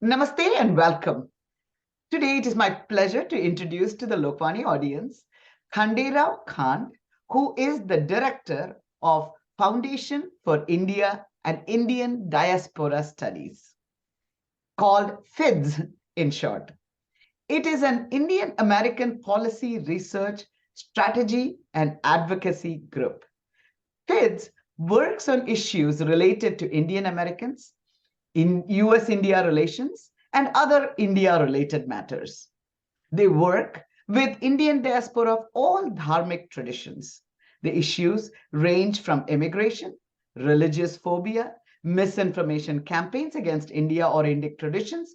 Namaste and welcome. Today it is my pleasure to introduce to the Lokvani audience Khanderao Khan, who is the director of Foundation for India and Indian Diaspora Studies, called FIIDS in short. It is an Indian American policy research, strategy, and advocacy group. FIIDS works on issues related to Indian Americans, in US-India relations, and other India-related matters. They work with Indian diaspora of all dharmic traditions. The issues range from immigration, religious phobia, misinformation campaigns against India or Indic traditions,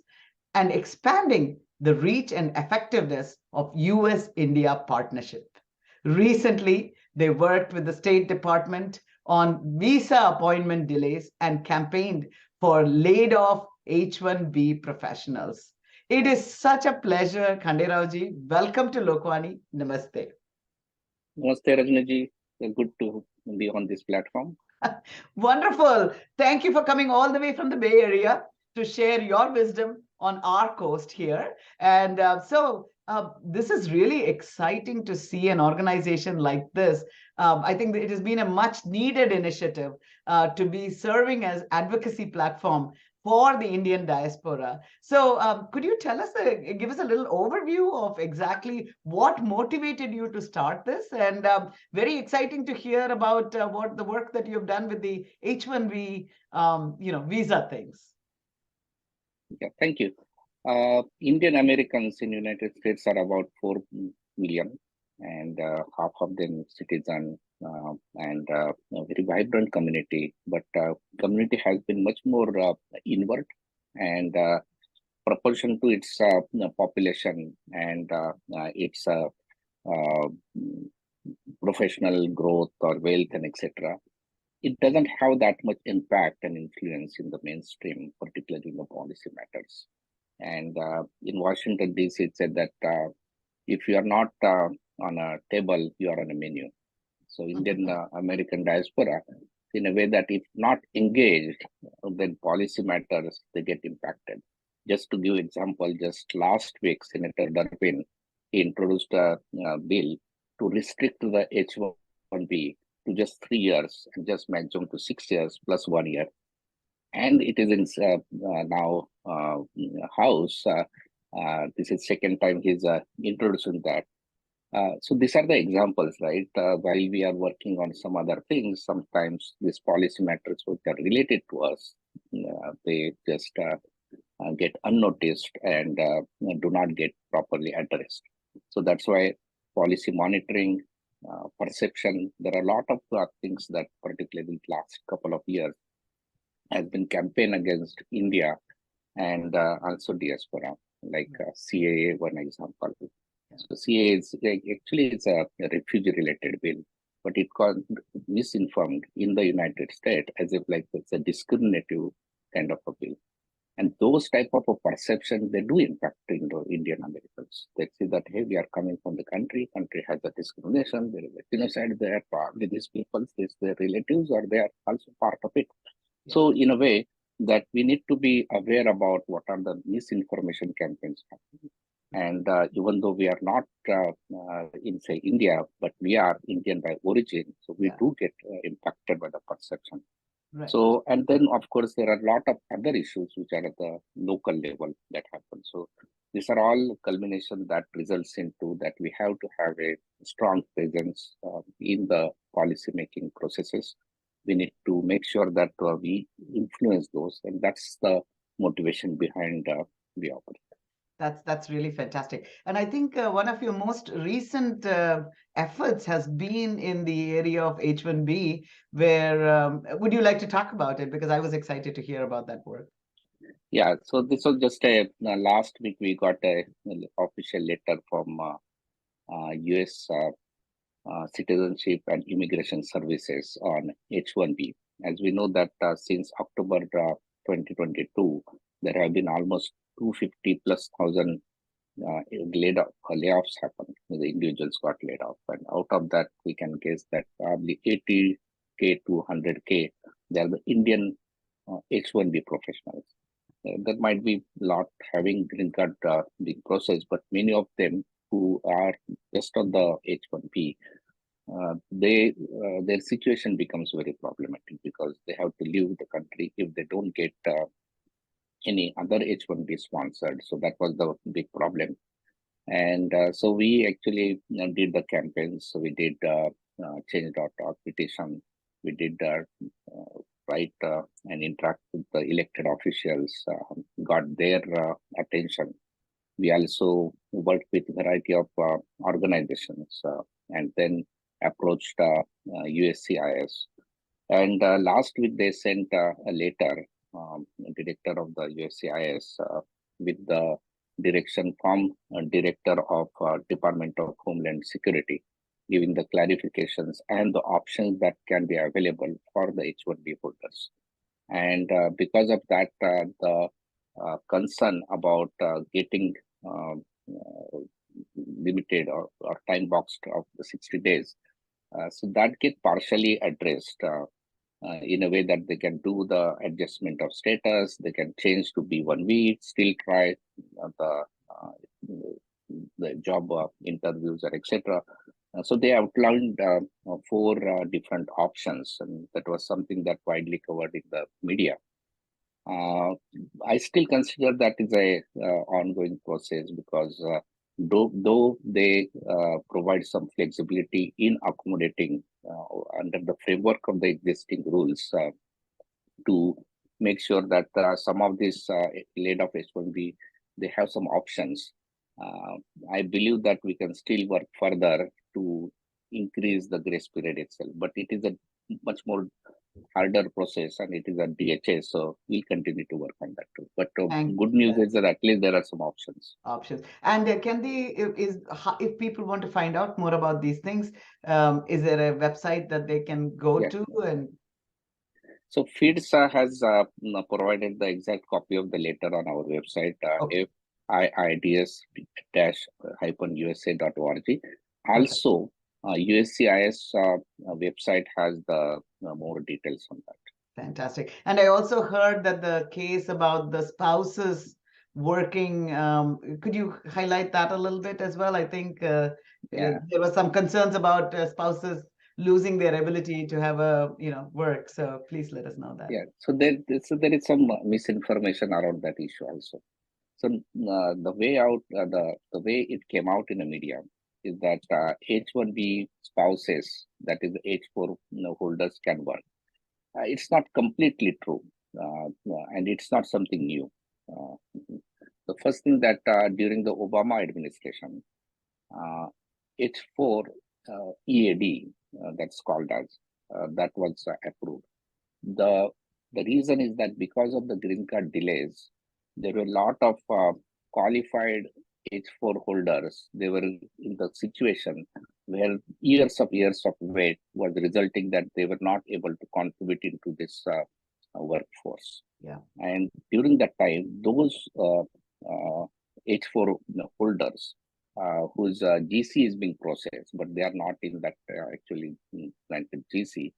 and expanding the reach and effectiveness of US-India partnership. Recently, they worked with the State Department on visa appointment delays and campaigned for laid off H-1B professionals. It is such a pleasure, Khanderao ji. Welcome to Lokvani. Namaste. Namaste, Ranjani ji. Good to be on this platform. Wonderful. Thank you for coming all the way from the Bay Area to share your wisdom on our coast here. And this is really exciting to see an organization like this. I think that it has been a much needed initiative to be serving as advocacy platform for the Indian diaspora. So could you tell us, give us a little overview of exactly what motivated you to start this? And very exciting to hear about what the work that you've done with the H-1B, visa things. Yeah, thank you. Indian Americans in United States are about 4 million, and half of them citizens, and a very vibrant community. But community has been much more inward and proportion to its population and its professional growth or wealth and etc. It doesn't have that much impact and influence in the mainstream, particularly in the policy matters. And in Washington, D.C., it said that if you are not on a table, you are on a menu. So Indian American diaspora, in a way that if not engaged, then policy matters, they get impacted. Just to give example, just last week, Senator Durbin introduced a bill to restrict the H-1B to just 3 years and just maximum to 6 years plus 1 year. And it is in now House. This is second time he's introducing that. So these are the examples, right? While we are working on some other things, sometimes these policy matters which are related to us, they just get unnoticed and do not get properly addressed. So that's why policy monitoring, perception, there are a lot of things that particularly last couple of years has been campaign against India and also diaspora, like CAA, one example. So CAA is actually it's a refugee-related bill, but it got misinformed in the United States as if like it's a discriminative kind of a bill. And those type of a perception, they do impact Indian Americans. They see that, hey, we are coming from the country has a discrimination, there is a genocide there, probably these people, their relatives, or they are also part of it. Yeah. So in a way that we need to be aware about what are the misinformation campaigns happening. And even though we are not in, say, India, but we are Indian by origin, so we do get impacted by the perception. Right. So, and then of course, there are a lot of other issues which are at the local level that happen. So these are all culmination that results into that we have to have a strong presence in the policy making processes. We need to make sure that we influence those, and that's the motivation behind the operation. That's really fantastic. And I think one of your most recent efforts has been in the area of H-1B, where would you like to talk about it? Because I was excited to hear about that work. Yeah, so this was just last week we got a official letter from US Citizenship and Immigration Services on H-1B. As we know that since October 2022, there have been almost 250 plus thousand layoffs happened. The individuals got laid off, and out of that, we can guess that probably 80K to 100K, they are the Indian H-1B professionals. there might be a lot having green card being processed, but many of them who are just on the H1B, their situation becomes very problematic because they have to leave the country if they don't get any other H1B sponsored. So that was the big problem. And so we actually did the campaigns. So we did change.org petition. We did write and interact with the elected officials, got their attention. We also worked with a variety of organizations and then approached USCIS. And last week they sent a letter, director of the USCIS, with the direction from director of Department of Homeland Security, giving the clarifications and the options that can be available for the H1B holders. And because of that, the concern about getting limited or time boxed of the 60 days, so that get partially addressed in a way that they can do the adjustment of status, they can change to B1B, still try the job interviews or etc. So they outlined four different options, and that was something that widely covered in the media. I still consider that is a ongoing process because though they provide some flexibility in accommodating under the framework of the existing rules to make sure that some of these laid off H1B, they have some options. I believe that we can still work further to increase the grace period itself, but it is a much more harder process and it is a DHA, so we'll continue to work on that too. But good news is that at least there are some options. And can they, if people want to find out more about these things, is there a website that they can go to? And so FIIDS has provided the exact copy of the letter on our website, FIIDS-usa.org. Also, USCIS website has the more details on that. Fantastic. And I also heard that the case about the spouses working, could you highlight that a little bit as well? I think there were some concerns about spouses losing their ability to have a work. So please let us know that. Yeah. So there is some misinformation around that issue also. So the way out, the way it came out in the media is that H1B spouses, that is H4 holders, can work. It's not completely true, and it's not something new. The first thing that during the Obama administration, H4 EAD, that's called as, that was approved. The reason is that because of the green card delays, there were a lot of qualified H4 holders. They were in the situation where years of wait was resulting that they were not able to contribute into this workforce. And during that time, those H4 holders whose GC is being processed, but they are not in that actually granted GC.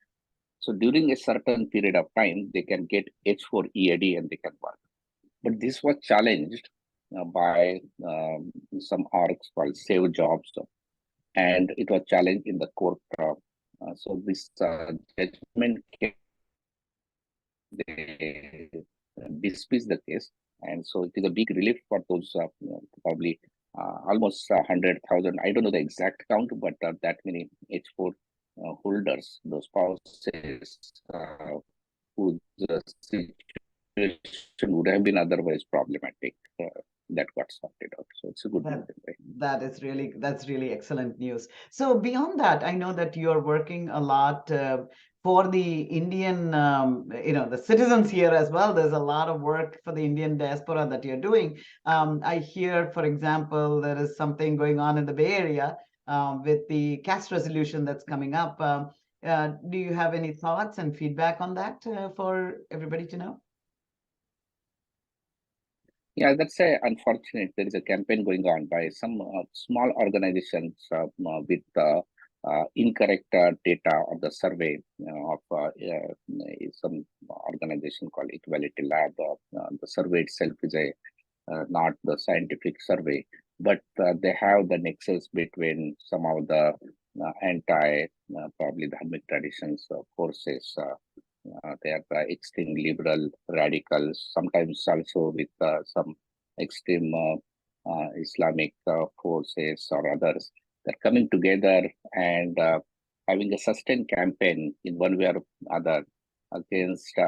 So during a certain period of time, they can get H4 EAD and they can work. But this was challenged by some orgs called Save Jobs, and it was challenged in the court. So this judgment came, they dismissed the case, and so it is a big relief for those probably almost 100,000. I don't know the exact count, but that many H4 holders, those spouses whose situation would have been otherwise problematic, that got sorted out. So it's a good news. That's really excellent news. So beyond that, I know that you're working a lot for the Indian, the citizens here as well. There's a lot of work for the Indian diaspora that you're doing. I hear, for example, there is something going on in the Bay Area with the caste resolution that's coming up. Do you have any thoughts and feedback on that for everybody to know? Yeah, that's unfortunate. There is a campaign going on by some small organizations with incorrect data of the survey of some organization called Equality Lab. The survey itself is a not the scientific survey, but they have the nexus between some of the probably dharmic traditions forces. They are extreme liberal radicals, sometimes also with some extreme Islamic forces or others. They're coming together and having a sustained campaign in one way or other against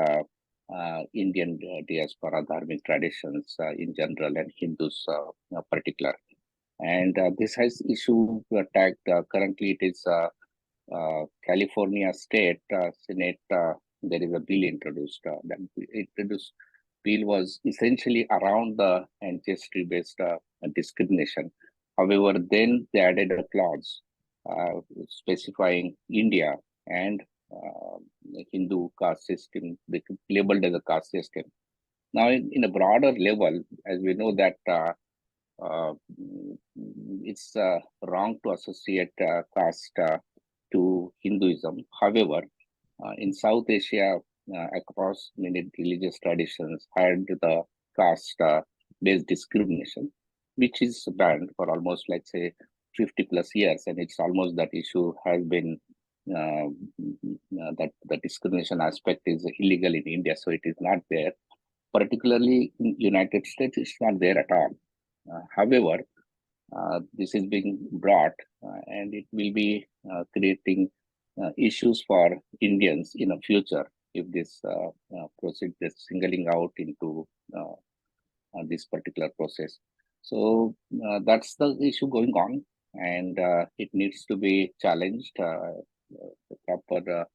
Indian diaspora dharmic traditions in general and Hindus particular. And this has issue tagged currently it is California State Senate. There is a bill introduced. That introduced bill was essentially around the ancestry-based discrimination. However, then they added a clause specifying India and Hindu caste system labeled as a caste system. Now, in a broader level, as we know that uh, it's wrong to associate caste to Hinduism. However, in South Asia, across many religious traditions, had the caste-based discrimination, which is banned for almost, let's say, 50 plus years, and it's almost that issue has been that the discrimination aspect is illegal in India, so it is not there. Particularly in United States, it's not there at all. However, this is being brought and it will be creating issues for Indians in the future if this proceed this singling out into this particular process. So that's the issue going on, and it needs to be challenged. The proper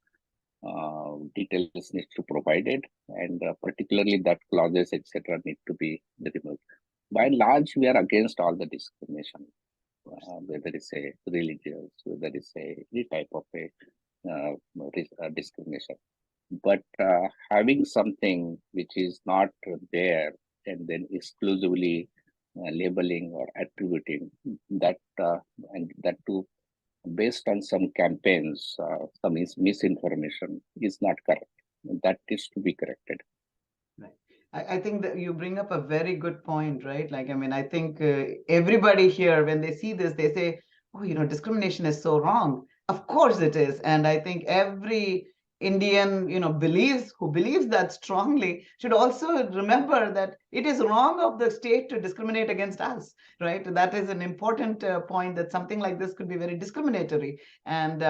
details need to be provided, and particularly that clauses etc. need to be removed. By and large, we are against all the discrimination, whether it's a religious, whether it's any type of a discrimination. But having something which is not there and then exclusively labeling or attributing that, and that too based on some campaigns, some misinformation is not correct. That is to be corrected. Right. I think that you bring up a very good point, right? Like, I mean, I think everybody here, when they see this, they say, oh, discrimination is so wrong. Of course it is. And I think every Indian, who believes that strongly should also remember that it is wrong of the state to discriminate against us, right? That is an important point, that something like this could be very discriminatory. And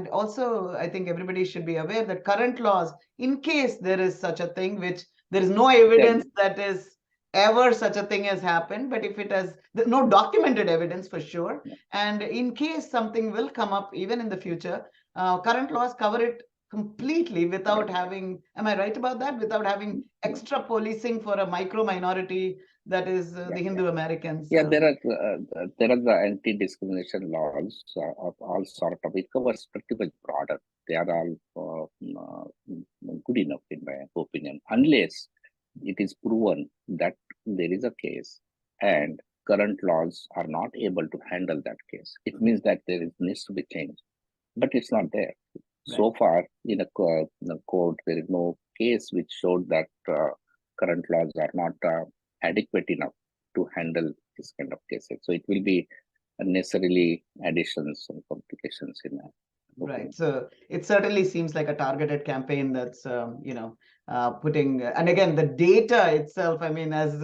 also, I think everybody should be aware that current laws, in case there is such a thing, which there is no Yeah, evidence that is ever such a thing has happened, but if it has, no documented evidence for sure. And in case something will come up even in the future, current laws cover it completely without having, am I right about that? Without having extra policing for a micro minority that is yeah, the Hindu Americans. yeah. There are the anti-discrimination laws of all sort of. It covers pretty much broader. They are all good enough in my opinion, unless it is proven that there is a case and current laws are not able to handle that case. It means that needs to be changed, but it's not there. Right. So far, in the court, there is no case which showed that current laws are not adequate enough to handle this kind of cases. So it will be unnecessarily additions and complications in that. Right. So it certainly seems like a targeted campaign that's, putting, and again, the data itself, I mean, as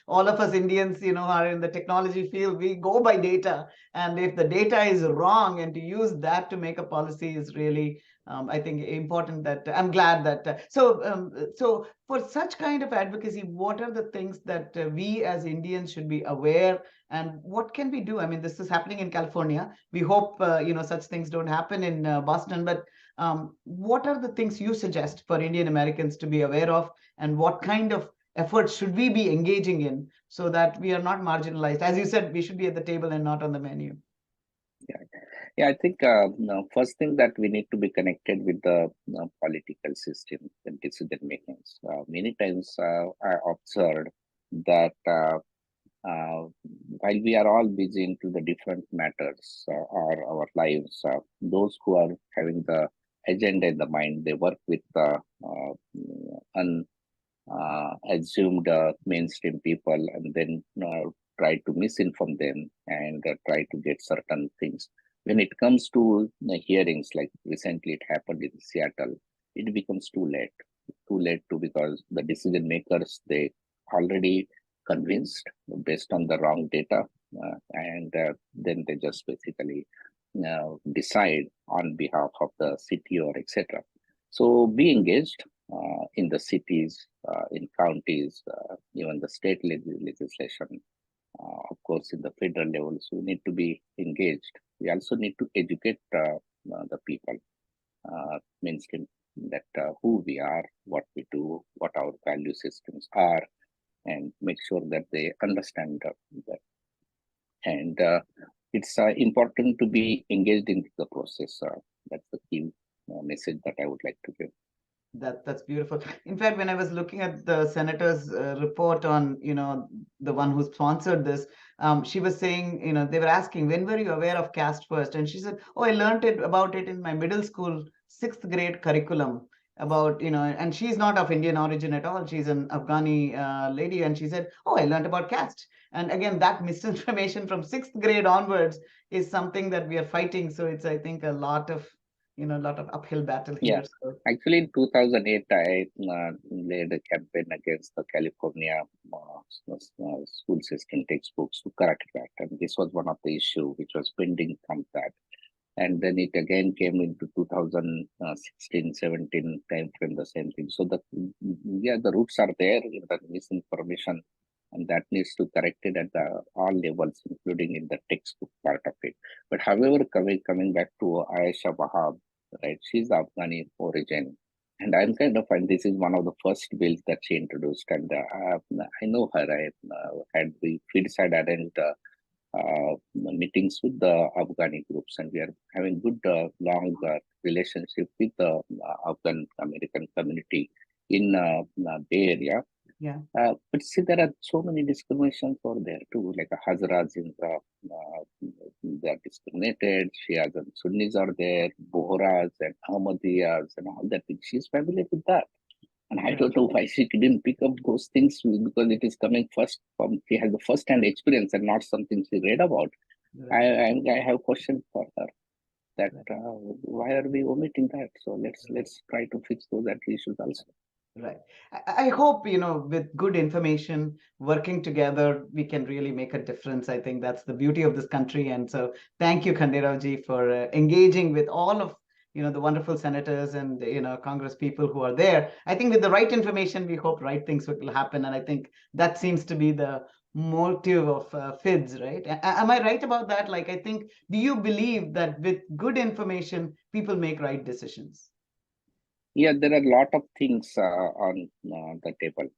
all of us Indians, are in the technology field, we go by data. And if the data is wrong, and to use that to make a policy is really, I think, important. That I'm glad that, so for such kind of advocacy, what are the things that we as Indians should be aware, and what can we do? I mean, this is happening in California. We hope, such things don't happen in Boston, but what are the things you suggest for Indian Americans to be aware of, and what kind of efforts should we be engaging in so that we are not marginalized? As you said, we should be at the table and not on the menu. Yeah, yeah. I think first thing that we need to be connected with the political system and decision makings. Many times I observed that uh, while we are all busy into the different matters or our lives, those who are having the agenda in the mind, they work with assumed mainstream people and then try to misinform them and try to get certain things. When it comes to the hearings, like recently it happened in Seattle, it becomes too late. Too late to because the decision makers they already convinced based on the wrong data, and then they just basically decide on behalf of the city or etc. So be engaged in the cities, in counties, even the state legislation, of course, in the federal levels, we need to be engaged. We also need to educate the people, mainstream, that who we are, what we do, what our value systems are, and make sure that they understand that. And it's important to be engaged in the process. That's the key message that I would like to give. That's beautiful. In fact, when I was looking at the senator's report on, the one who sponsored this, she was saying, they were asking, when were you aware of caste first? And she said, oh, I learned about it in my middle school, sixth grade curriculum about, and she's not of Indian origin at all. She's an Afghani lady. And she said, oh, I learned about caste. And again, that misinformation from sixth grade onwards is something that we are fighting. So it's, I think, a lot of uphill battle Yeah, here. So actually, in 2008, I led a campaign against the California school system textbooks to correct that. And this was one of the issue which was pending from that. And then it again came into 2016, 17 time frame, the same thing. So yeah, the roots are there in the misinformation, and that needs to correct it at the all levels, including in the textbook part of it. But however, coming back to Aisha Wahab, right? She's Afghani origin, and I'm kind of, and this is one of the first bills that she introduced, and I know her. I had the FIIDS had arranged meetings with the Afghani groups, and we are having good long relationship with the Afghan American community in Bay Area. yeah. But see, there are so many discriminations over there too, like Hazaras in the, they are discriminated, Shias and Sunnis are there, Bohras and Ahmadiyas and all that. She's familiar with that. And I Right. don't know why she didn't pick up those things because it is coming first from, she has the first hand experience and not something she read about. Right. I have questions for her that Right. why are we omitting that? So Right. let's try to fix those issues also. Right. I hope, with good information, working together, we can really make a difference. I think that's the beauty of this country. And so thank you, Khanderao ji, for engaging with all of, the wonderful senators and, Congress people who are there. I think with the right information, we hope right things will happen. And I think that seems to be the motive of FIIDS, right? Am I right about that? Like, I think, do you believe that with good information, people make right decisions? Yeah, there are a lot of things on the table,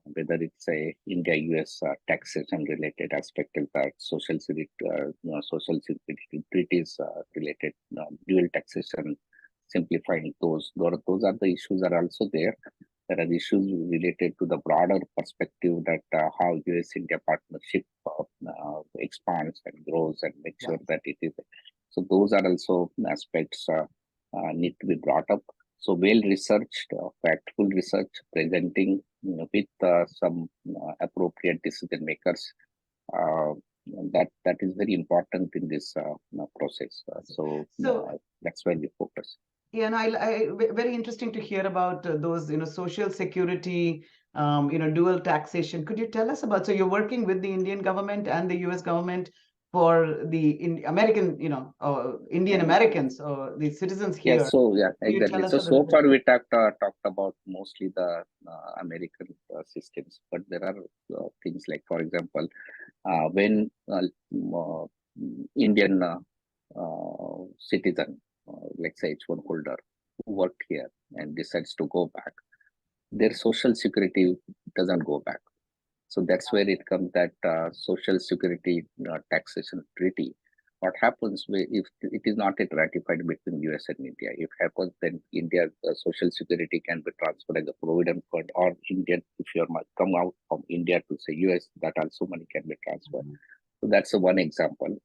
whether it's a India-US taxation related aspect of that, social security treaties related, dual taxation, simplifying those are the issues are also there. There are issues related to the broader perspective that how US-India partnership expands and grows and make Yeah. sure that it is. So those are also aspects need to be brought up. So well researched, factful research, presenting with some appropriate decision makers. Uh, that is very important in this process. So So that's where we focus. yeah, and very interesting to hear about those, social security, dual taxation. Could you tell us about, so you're working with the Indian government and the US government for the American, Indian Americans or the citizens Yeah, here. so yeah, Could you exactly. tell us So a little so bit? far we talked about mostly the American systems, but there are things like, for example, when uh, Indian citizen, let's say H1 holder, who worked here and decides to go back, their social security doesn't go back. So that's where it comes that social security taxation treaty. what happens if it is not yet ratified between US and India? If happens, then India's social security can be transferred as a provident fund, or Indian, if you come out from India to say US, that also money can be transferred. So that's one example.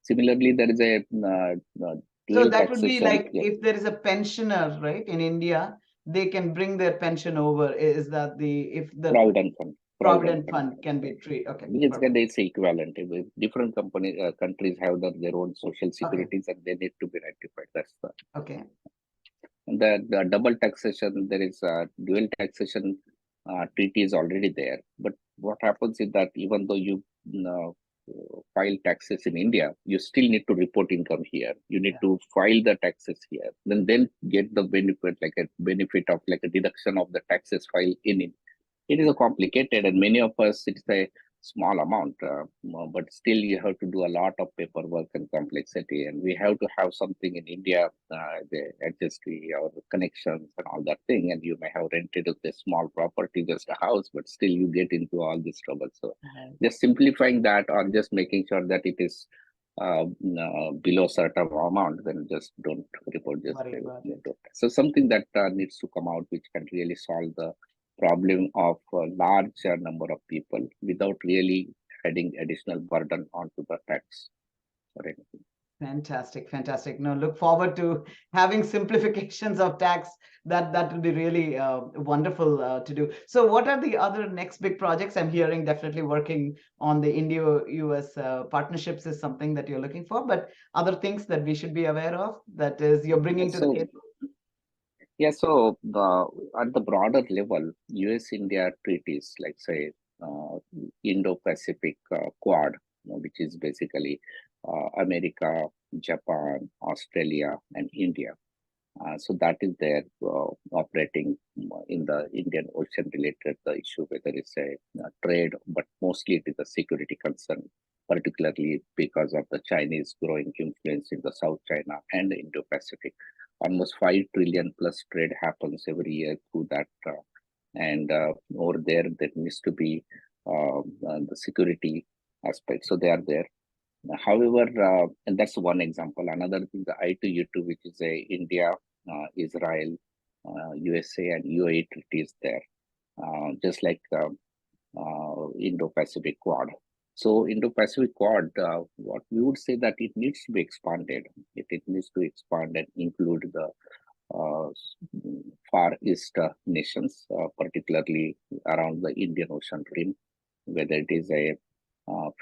Similarly, there is a So dual that would be taxation. like if there is a pensioner, right, in India, they can bring their pension over. Is that if the Provident fund. Provident Fund can be treated? Okay, Because perfect. it's equivalent. Different countries have their own social Okay, securities and they need to be ratified. That's okay. the double taxation. There is dual taxation treaty is already there. But what happens is that even though you file taxes in India, you still need to report income here. You need to file the taxes here. Then get the benefit, like a benefit of like a deduction of the taxes filed in India. It is a complicated, and many of us, it's a small amount, but still you have to do a lot of paperwork and complexity. And we have to have something in India, the registry or connections and all that thing. And you may have rented a small property, just a house, but still you get into all this trouble. So just simplifying that, or just making sure that it is below certain amount, then just don't report, just Worry about it. so something that needs to come out, which can really solve the problem of a large number of people without really adding additional burden onto the tax or anything. Fantastic, fantastic. No, look forward to having simplifications of tax. That will be really wonderful to do. So, what are the other next big projects? I'm hearing definitely working on the India-US partnerships is something that you're looking for, but other things that we should be aware of that is you're bringing to the table. At the broader level, US-India treaties, like say Indo-Pacific Quad, which is basically America, Japan, Australia, and India. So that is there operating in the Indian Ocean related the issue, whether it's a trade, but mostly it is a security concern, particularly because of the Chinese growing influence in the South China and the Indo-Pacific. Almost 5 trillion plus trade happens every year through that. And over there needs to be the security aspect. So they are there. However, and that's one example. Another thing, the I2U2, which is a India, Israel, USA, and UAE treaties there, just like Indo-Pacific Quad. So Indo-Pacific Quad, what we would say that it needs to be expanded. It needs to expand and include the Far East nations, particularly around the Indian Ocean rim, whether it is a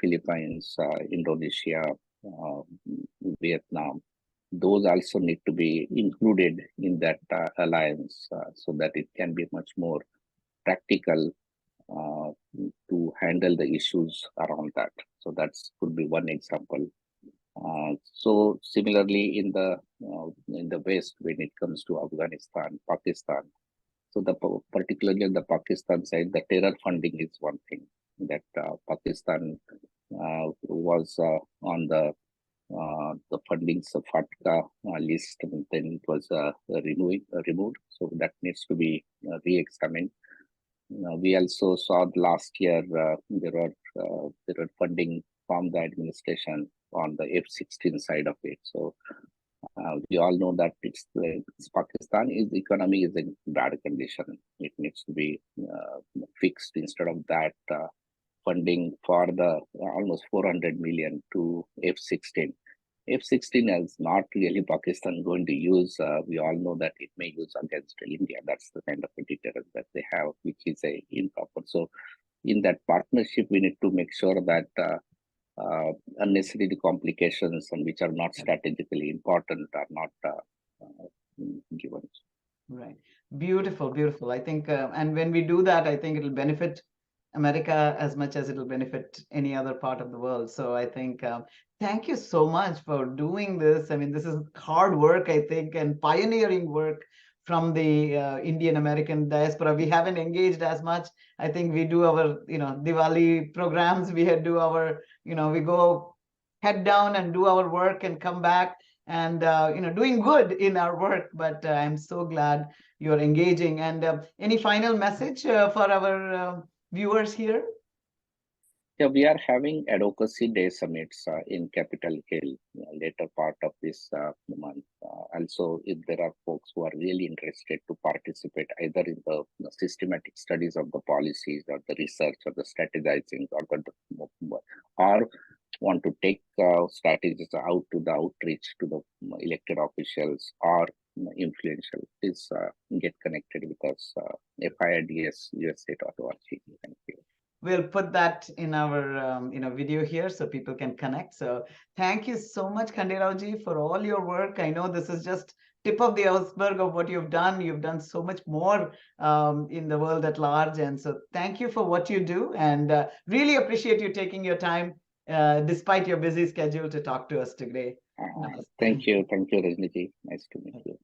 Philippines, Indonesia, uh, Vietnam. Those also need to be included in that alliance so that it can be much more practical uh, to handle the issues around that. So that could be one example. So similarly, in the West, when it comes to Afghanistan, Pakistan, so particularly on the Pakistan side, the terror funding is one thing that Pakistan was on the funding's FATCA list, and then it was removed. So that needs to be re-examined. We also saw last year there were funding from the administration on the F-16 side of it. So we all know that Pakistan is economy is in bad condition. It needs to be fixed. Instead of that, funding for the almost 400 million to F-16. F-16 is not really Pakistan going to use. We all know that it may use against India. That's the kind of a deterrent that they have, which is a improper. So in that partnership, we need to make sure that unnecessary complications and which are not strategically important are not given. Right. Beautiful, beautiful. I think, and when we do that, I think it'll benefit America as much as it'll benefit any other part of the world. So I think, thank you so much for doing this. I mean, this is hard work, I think, and pioneering work from the Indian American diaspora. We haven't engaged as much. I think we do our, Diwali programs. We do our, we go head down and do our work and come back and doing good in our work. But I'm so glad you're engaging. And any final message for our viewers here? Yeah, we are having advocacy day summits in Capitol Hill later part of this month. Also, if there are folks who are really interested to participate either in the systematic studies of the policies or the research or the strategizing or want to take strategies out to the outreach to the elected officials or influential, please get connected with us. FIIDS USA.org. Thank you. We'll put that in our video here so people can connect. So thank you so much, Khanderao ji, for all your work. I know this is just tip of the iceberg of what you've done. You've done so much more in the world at large. And so thank you for what you do, and really appreciate you taking your time despite your busy schedule to talk to us today. Thank you, Rajni ji. Nice to meet you.